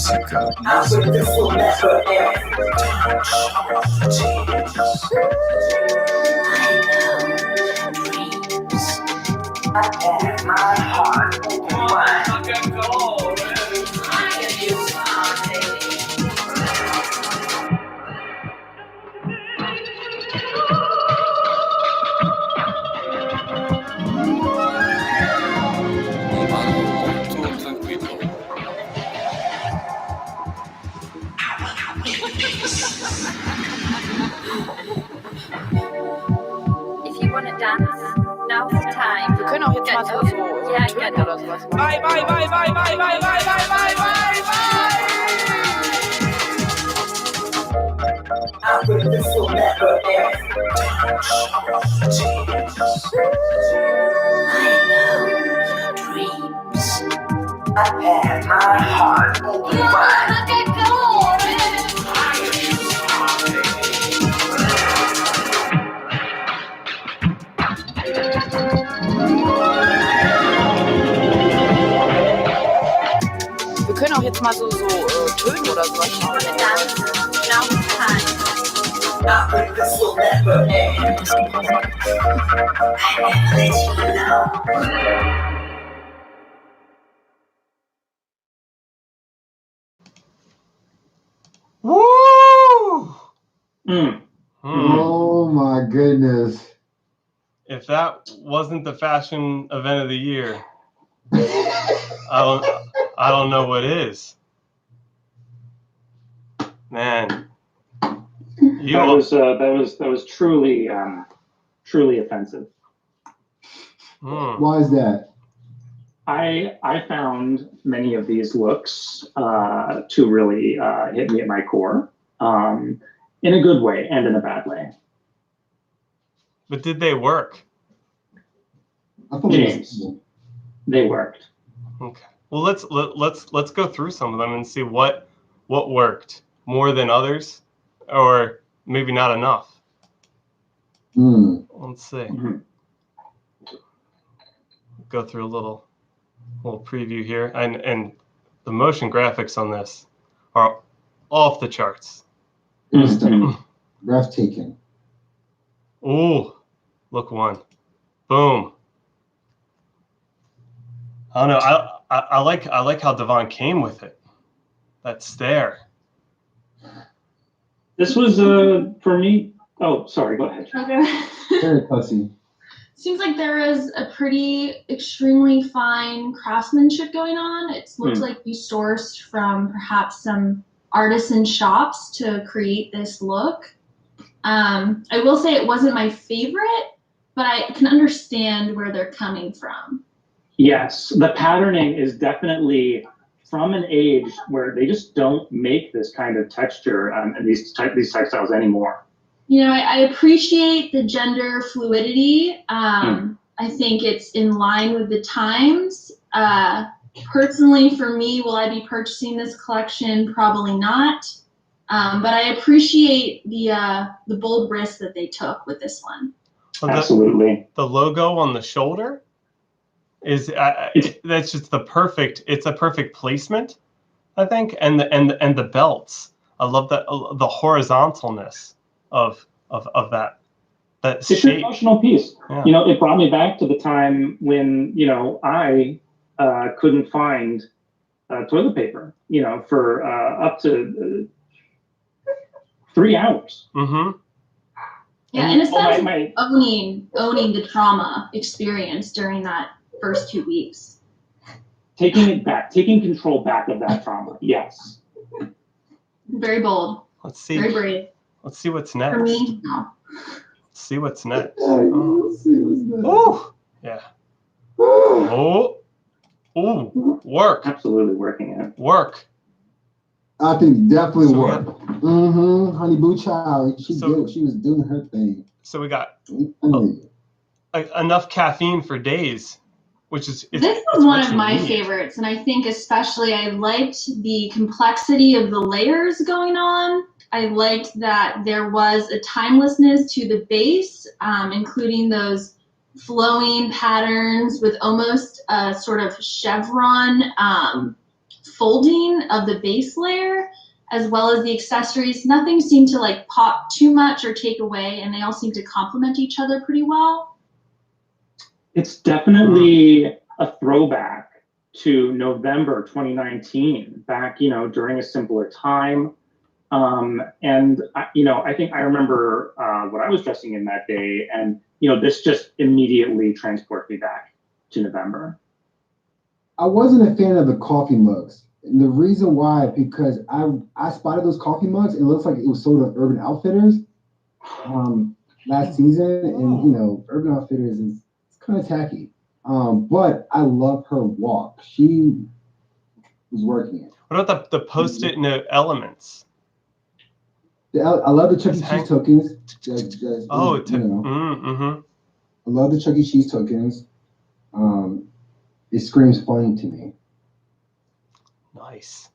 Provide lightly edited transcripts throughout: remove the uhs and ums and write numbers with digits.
This will never end. I have my heart open wide. If you want to dance, now's the time. Wir können auch jetzt mal so Töne oder sowas machen. Bye. I will, this will never end. I know your dreams. I have my heart open wide. Wir können auch jetzt mal so Töne oder sowas If you machen. want to dance, now's the time. I will, this will never end. I never let you know. Woo! Oh my goodness. If that wasn't the fashion event of the year, I don't know what is. Man, That was truly offensive. Why is that? I found many of these looks to really hit me at my core, in a good way and in a bad way. But did they work? I thought James, they worked. Okay. Well, let's go through some of them and see what worked more than others, or maybe not enough. Let's see. Mm-hmm. Go through a little preview here, and the motion graphics on this are off the charts. Mm-hmm. breathtaking. Ooh, look one. Boom. I don't know. I like how Devon came with it. That stare. This was for me. Oh, sorry. Go ahead. Okay. Very fussy. Seems like there is a pretty extremely fine craftsmanship going on. It looks like you sourced from perhaps some artisan shops to create this look. I will say it wasn't my favorite, but I can understand where they're coming from. Yes, the patterning is definitely from an age where they just don't make this kind of texture and these textiles anymore. You know, I appreciate the gender fluidity. I think it's in line with the times. Personally, for me, will I be purchasing this collection? Probably not. But I appreciate the bold risk that they took with this one. Absolutely. The logo on the shoulder is that's just it's a perfect placement, I think, and the belts. I love that the horizontalness of that It's shape. an emotional piece. Yeah. You know, it brought me back to the time when, you know, I couldn't find toilet paper, you know, for up to 3 hours. Mm-hmm. Yeah, in a sense, my owning the trauma experience during that first 2 weeks. taking control back of that trauma. Yes. Very bold. Let's see. Very brave. Let's see what's next. For me, no. Let's see what's next. Let's see what's next. Oh, yeah. Oh, work. Absolutely working it. Work. I think definitely So we work. Honey Boo Child. She was doing her thing. So we got Oh, enough caffeine for days, which is This was one of my favorites, and I think especially I liked the complexity of the layers going on. I liked that there was a timelessness to the base, including those flowing patterns with almost a sort of chevron folding of the base layer as well as the accessories, nothing seemed to like pop too much or take away, and they all seem to complement each other pretty well. It's definitely a throwback to November 2019, back, during a simpler time. And I think I remember what I was dressing in that day, and this just immediately transports me back to November. I wasn't a fan of the coffee mugs. And the reason why, because I spotted those coffee mugs and it looks like it was sold at Urban Outfitters last season. And, Urban Outfitters is kind of tacky. But I love her walk. She was working it. What about the post-it note elements? I love the Chuck E. Cheese tokens. I love the Chuck E. Cheese tokens. It screams funny to me. Nice.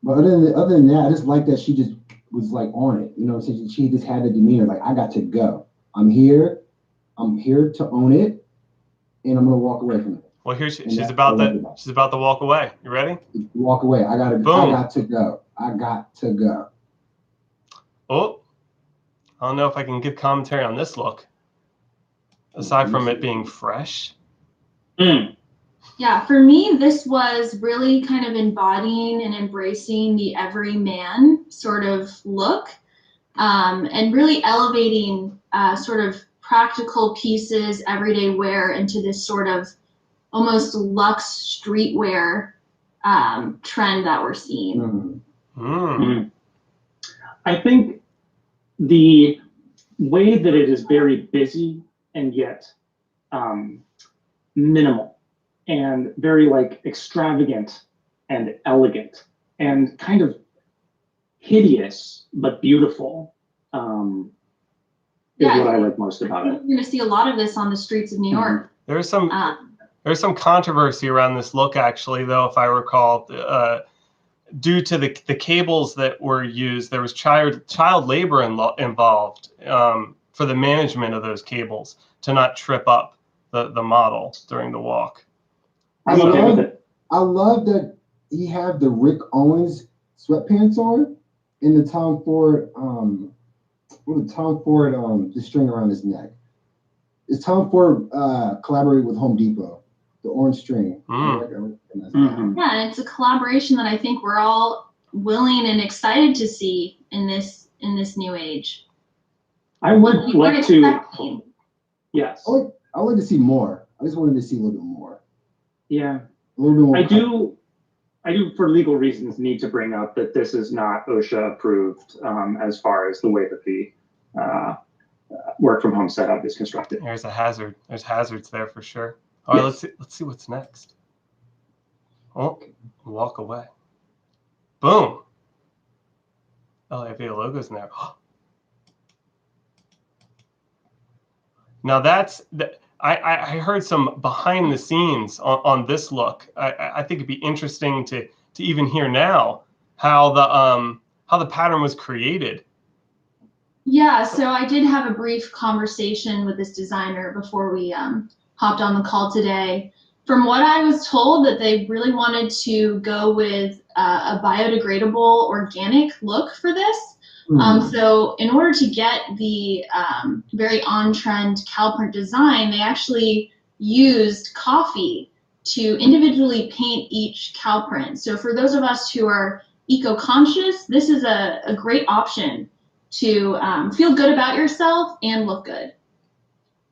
But other than that, I just like that she just was like on it. She just had the demeanor like, I got to go. I'm here to own it, and I'm gonna walk away from it. Well, she's about to walk away. You ready? Walk away. I got to go. I got to go. Oh, I don't know if I can give commentary on this look. Aside from it being fresh. Yeah, for me, this was really kind of embodying and embracing the everyman sort of look, and really elevating sort of practical pieces, everyday wear into this sort of almost luxe streetwear trend that we're seeing. I think the way that it is very busy and yet minimal and very like extravagant and elegant and kind of hideous but beautiful is what I like most about it. You're going to see a lot of this on the streets of New York. There's some controversy around this look, actually, though, if I recall, due to the cables that were used. There was child labor involved for the management of those cables to not trip up the model during the walk. I'm okay with it. I love that he had the Rick Owens sweatpants on and the Tom Ford the string around his neck. Is Tom Ford collaborated with Home Depot, the orange string. Yeah, and it's a collaboration that I think we're all willing and excited to see in this new age. I would like to. Yes. I would like to see more. I just wanted to see a little bit more. Yeah. A little bit more. I do, for legal reasons, need to bring up that this is not OSHA approved as far as the way that the work from home setup is constructed. There's a hazard. There's hazards there for sure. All right, let's see what's next. Oh, walk away. Boom. LAV logo's in there. Now I heard some behind the scenes on this look. I think it'd be interesting to even hear now how the pattern was created. Yeah, so I did have a brief conversation with this designer before we hopped on the call today. From what I was told, that they really wanted to go with a biodegradable organic look for this. So in order to get the very on-trend cow print design, they actually used coffee to individually paint each cow print. So for those of us who are eco-conscious, this is a great option to feel good about yourself and look good.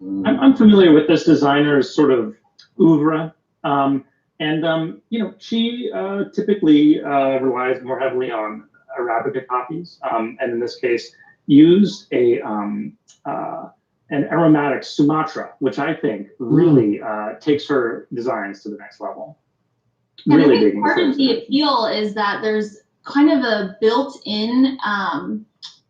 I'm familiar with this designer's sort of oeuvre, and she typically relies more heavily on Arabica coffees, and in this case used an aromatic Sumatra, which I think really takes her designs to the next level. Really big. Part of the appeal is that there's kind of a built-in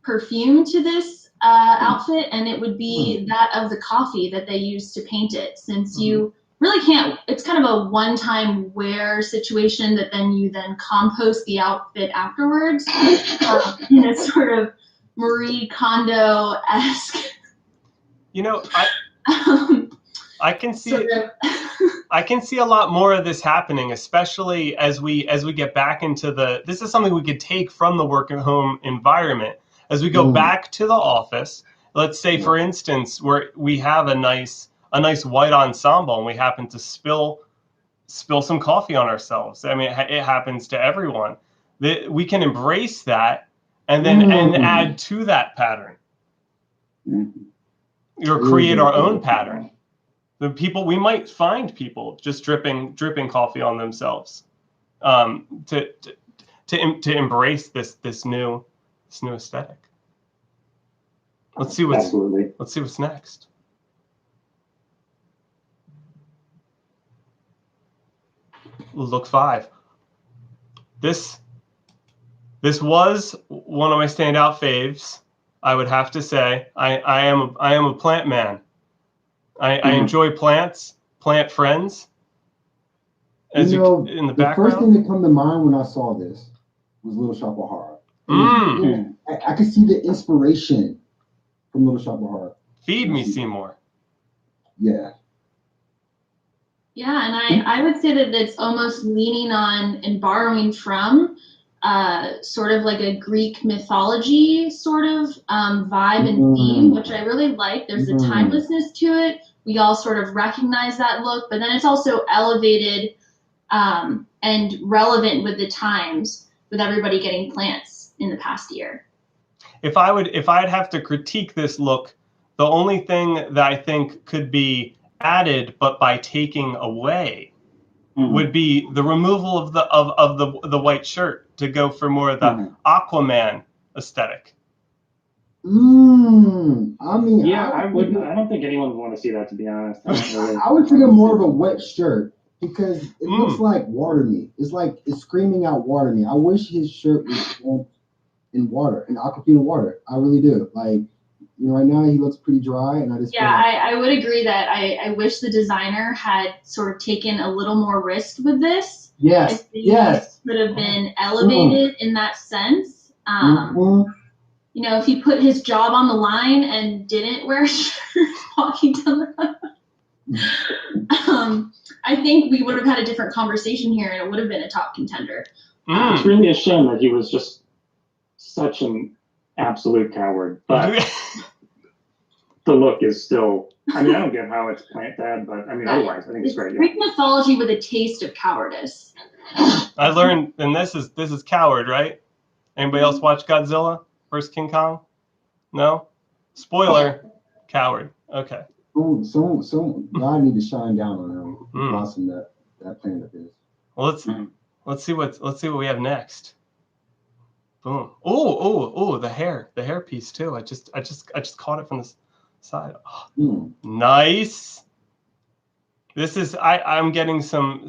perfume to this outfit, and it would be that of the coffee that they use to paint it, since you really can't, it's kind of a one-time wear situation that you compost the outfit afterwards in a sort of Marie Kondo-esque. I can see it. I can see a lot more of this happening, especially as we get back into this is something we could take from the work at home environment. As we go back to the office, let's say, for instance, where we have a nice white ensemble and we happen to spill some coffee on ourselves. I mean, it happens to everyone. We can embrace that and then and add to that pattern, or create our own pattern. We might find people just dripping coffee on themselves, to embrace this new aesthetic. Let's see what's next. Look 5. This was one of my standout faves. I would have to say I am a plant man. I enjoy plants, plant friends. As in the background. First thing that come to mind when I saw this was Little Shop of Horror. I could see the inspiration from Little Shop of Horror. Feed me, Seymour. Yeah. Yeah, and I would say that it's almost leaning on and borrowing from sort of like a Greek mythology sort of vibe and theme, which I really like. There's a timelessness to it. We all sort of recognize that look, but then it's also elevated and relevant with the times, with everybody getting plants in the past year. If I'd have to critique this look, the only thing that I think could be added, but by taking away, would be the removal of the white shirt to go for more of the Aquaman aesthetic. I mean, I don't think anyone would want to see that, to be honest. I would think of more of a wet shirt because it looks like water meat. It's like it's screaming out water meat. I wish his shirt was in water, in Aquafina water. I really do. Like, right now he looks pretty dry, and I just I would agree that I wish the designer had sort of taken a little more risk with this. Yes. Could have been elevated in that sense. If he put his job on the line and didn't wear a shirt walking down the I think we would have had a different conversation here, and it would have been a top contender. It's really a shame that he was just such an absolute coward, but the look is still, I don't get how it's plant dad, but otherwise I think it's great. Greek mythology with a taste of cowardice. I learned, and this is coward, right? Anybody else watch Godzilla vs. King Kong? No? Spoiler, coward. Okay. So God need to shine down on him. Awesome that planet is. Well, let's see what we have next. Boom. Oh, the hair piece too. I just caught it from the side. Oh, nice. This is I'm getting some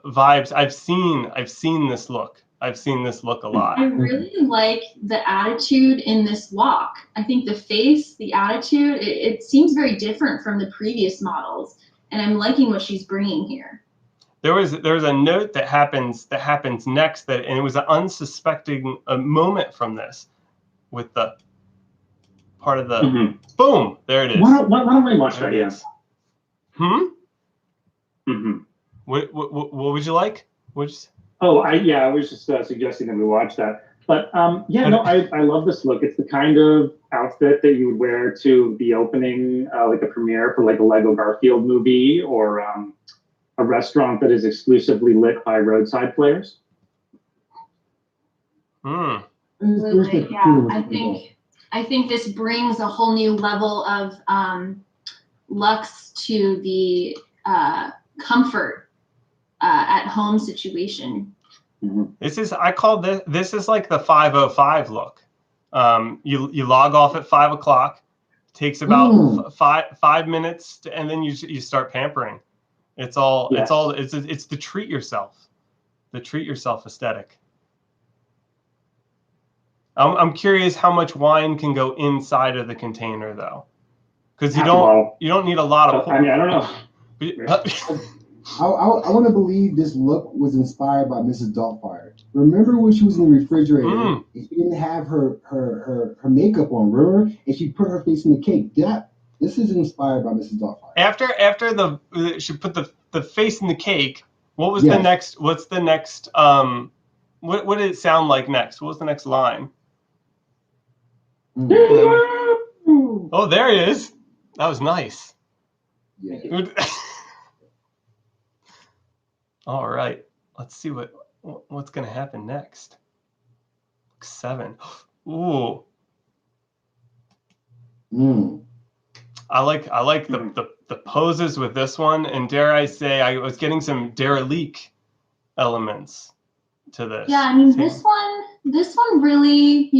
vibes. I've seen this look. I've seen this look a lot. I really like the attitude in this walk. I think the face, the attitude, it seems very different from the previous models, and I'm liking what she's bringing here. There was a note that happens next, and it was an unsuspecting moment from this, with the part of the boom. There it is. Why don't we watch that? Yes. What would you like? I was just suggesting that we watch that. But I love this look. It's the kind of outfit that you would wear to the opening, like a premiere for like a Lego Garfield movie, or a restaurant that is exclusively lit by roadside players. I think this brings a whole new level of lux to the comfort at home situation. This is like the 5:05 look. You log off at 5 o'clock. Takes about 5 minutes, and then you start pampering. It's the treat yourself aesthetic. I'm curious how much wine can go inside of the container though, because you don't need a lot of. I don't know. I want to believe this look was inspired by Mrs. Doubtfire. Remember when she was in the refrigerator and she didn't have her makeup on, remember? And she put her face in the cake. That This is inspired by Mrs. Doubtfire. After the she put the face in the cake. What was the Yes. next? What's the next? What did it sound like next? What was the next line? Oh, there he is. That was nice. Yeah. All right. Let's see what's going to happen next. 7. Ooh. I like the poses with this one, and dare I say, I was getting some derelict elements to this. Yeah, I mean, this one really,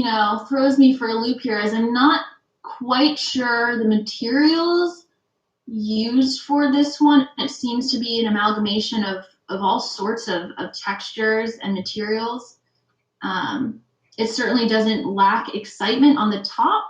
throws me for a loop here, as I'm not quite sure the materials used for this one. It seems to be an amalgamation of all sorts of textures and materials. It certainly doesn't lack excitement on the top,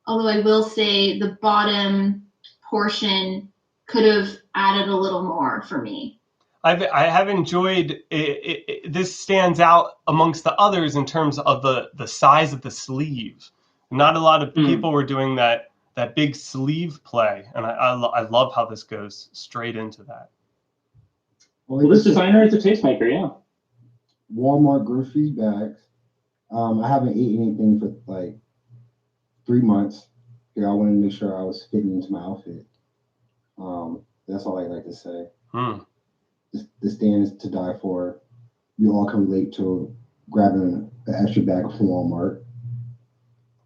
although I will say the bottom portion could have added a little more for me. I have enjoyed it. This stands out amongst the others in terms of the size of the sleeve. Not a lot of people were doing that big sleeve play, and I love how this goes straight into that. Well, this designer is a tastemaker, yeah. Walmart groceries bags. I haven't eaten anything for like 3 months. I wanted to make sure I was fitting into my outfit. That's all I like to say. The stand is to die for. You all can relate to grabbing an extra bag from Walmart.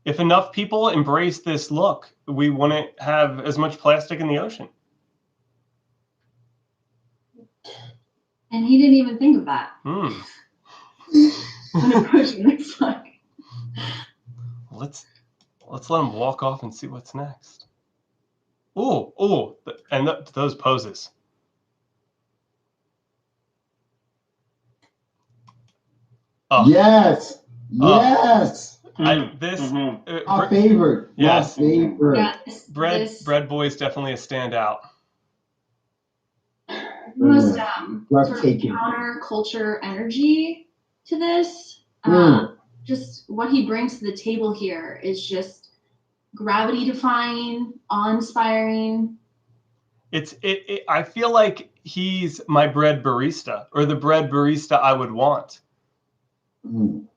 If enough people embrace this look, we wouldn't have as much plastic in the ocean. And he didn't even think of that. What approaching looks like. Let's let him walk off and see what's next. Oh, and those poses. Oh. Yes. Our favorite. Yes. My favorite. Yes, bread boy is definitely a standout. Most sort of counter-culture energy to this. Just what he brings to the table here is just gravity-defying, awe-inspiring. I feel like he's my bread barista, or the bread barista I would want. And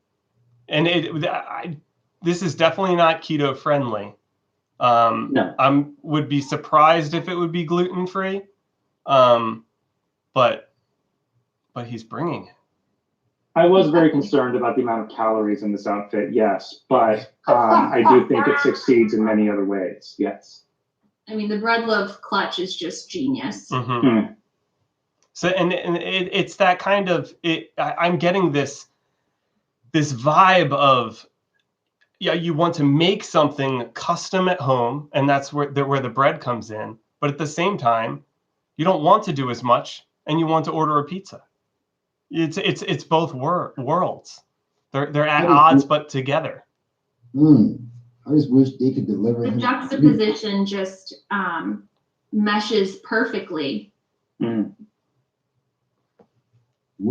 this is definitely not keto friendly. No. I would be surprised if it would be gluten free. But he's bringing it. I was very concerned about the amount of calories in this outfit, yes, but I do think it succeeds in many other ways, yes. I mean, the bread loaf clutch is just genius. So, and it's that kind of I'm getting this vibe of, you want to make something custom at home, and that's where the bread comes in. But at the same time, you don't want to do as much, and you want to order a pizza. It's both worlds. They're at odds, but together. I just wish they could deliver. The juxtaposition just meshes perfectly. What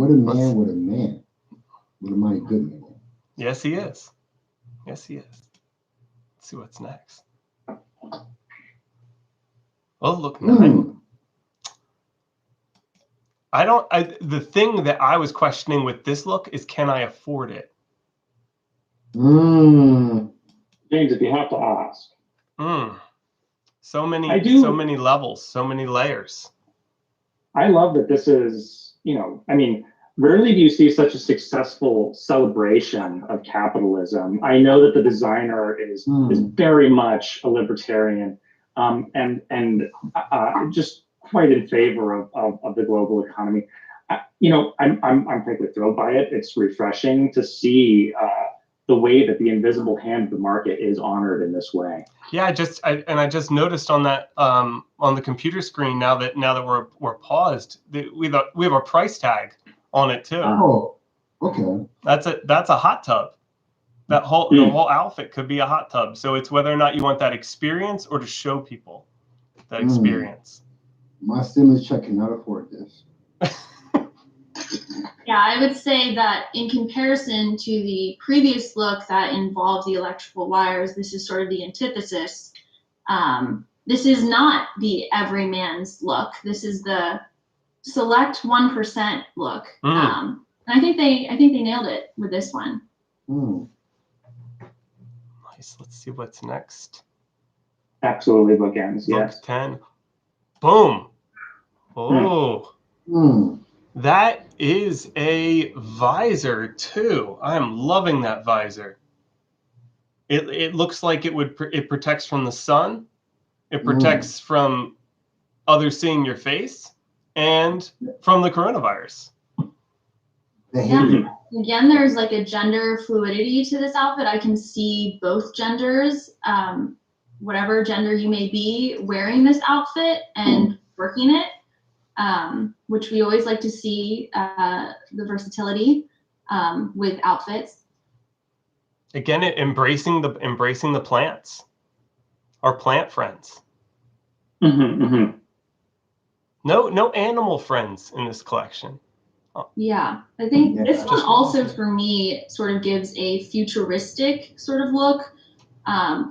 a man! What a man! What a mighty good man! Yes, he is. Yes, he is. Let's see what's next. Oh, look, 9. The thing that I was questioning with this look is, can I afford it? James, if you have to ask. So many levels, so many layers. I love that this is, rarely do you see such a successful celebration of capitalism. I know that the designer is very much a libertarian, and just quite in favor of the global economy. I'm frankly thrilled by it. It's refreshing to see the way that the invisible hand of the market is honored in this way. Yeah, I just noticed on that on the computer screen now that we're paused, we have a price tag on it too. Oh, okay. That's a hot tub. The whole outfit could be a hot tub. So it's whether or not you want that experience or to show people that experience. My stimulus check cannot afford this. Yeah, I would say that in comparison to the previous look that involved the electrical wires, this is sort of the antithesis. this is not the everyman's look. This is the select 1% look. And I think they nailed it with this one. Nice. Let's see what's next. Absolutely bookends. Look Yes. 10. Boom. Oh. That is a visor too. I'm loving that visor. It looks like it protects from the sun. It protects from others seeing your face and from the coronavirus. Yeah. Again, there's like a gender fluidity to this outfit. I can see both genders, whatever gender you may be, wearing this outfit and working it, which we always like to see the versatility with outfits. Again, embracing the plants, our plant friends. No animal friends in this collection. Yeah, I think this one also for me sort of gives a futuristic sort of look.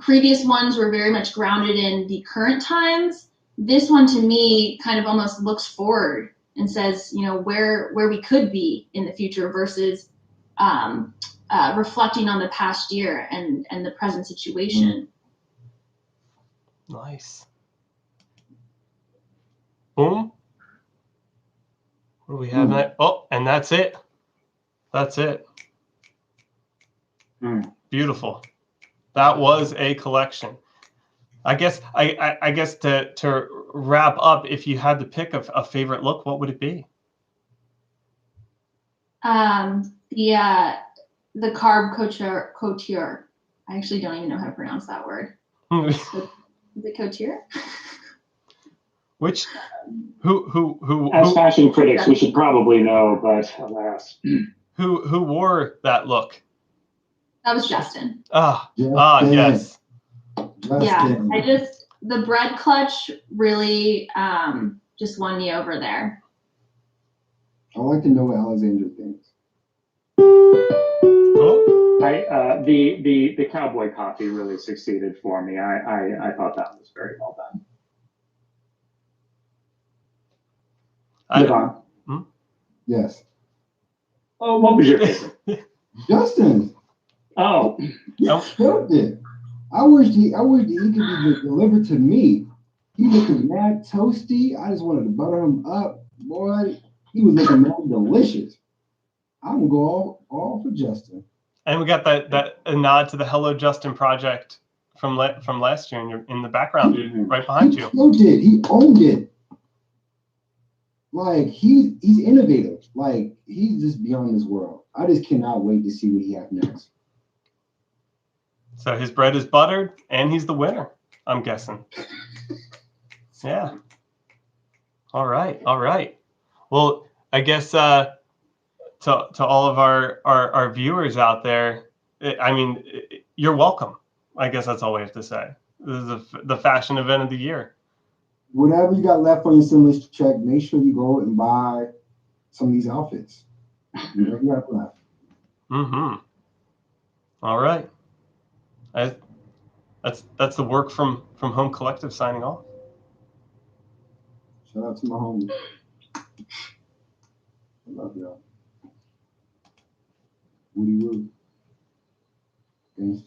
Previous ones were very much grounded in the current times. This one to me kind of almost looks forward and says, you know, where we could be in the future versus reflecting on the past year and the present situation. Nice. Boom. What do we have next? Oh, and that's it. That's it. Beautiful. That was a collection. I guess I guess to wrap up, if you had to pick a favorite look, what would it be? The carb couture. I actually don't even know how to pronounce that word. Is it couture? Which who as fashion critics we should probably know, but alas. Who wore that look? That was Justin. Yes. Justin. Yeah, the bread clutch really just won me over there. I'd like to know what Alexandra thinks. The cowboy copy really succeeded for me. I thought that was very well done. Yes. Oh, what was your favorite? Justin. Oh. You killed it. I wish he could be delivered to me. He looking mad toasty. I just wanted to butter him up. Boy, he was looking mad delicious. I'm gonna go all for Justin. And we got that a nod to the Hello Justin project from last year in the background, right behind you. He owned it. Like he's innovative. Like he's just beyond this world. I just cannot wait to see what he has next. So his bread is buttered, and he's the winner, I'm guessing. Yeah. All right. Well, I guess to all of our viewers out there, I mean, you're welcome. I guess that's all we have to say. This is the fashion event of the year. Whatever you got left on your stimulus check, make sure you go and buy some of these outfits. Whatever you got left. All right. That's the Werk From Home Collective signing off. Shout out to my homies. I love y'all. Woody Woo. Thanks.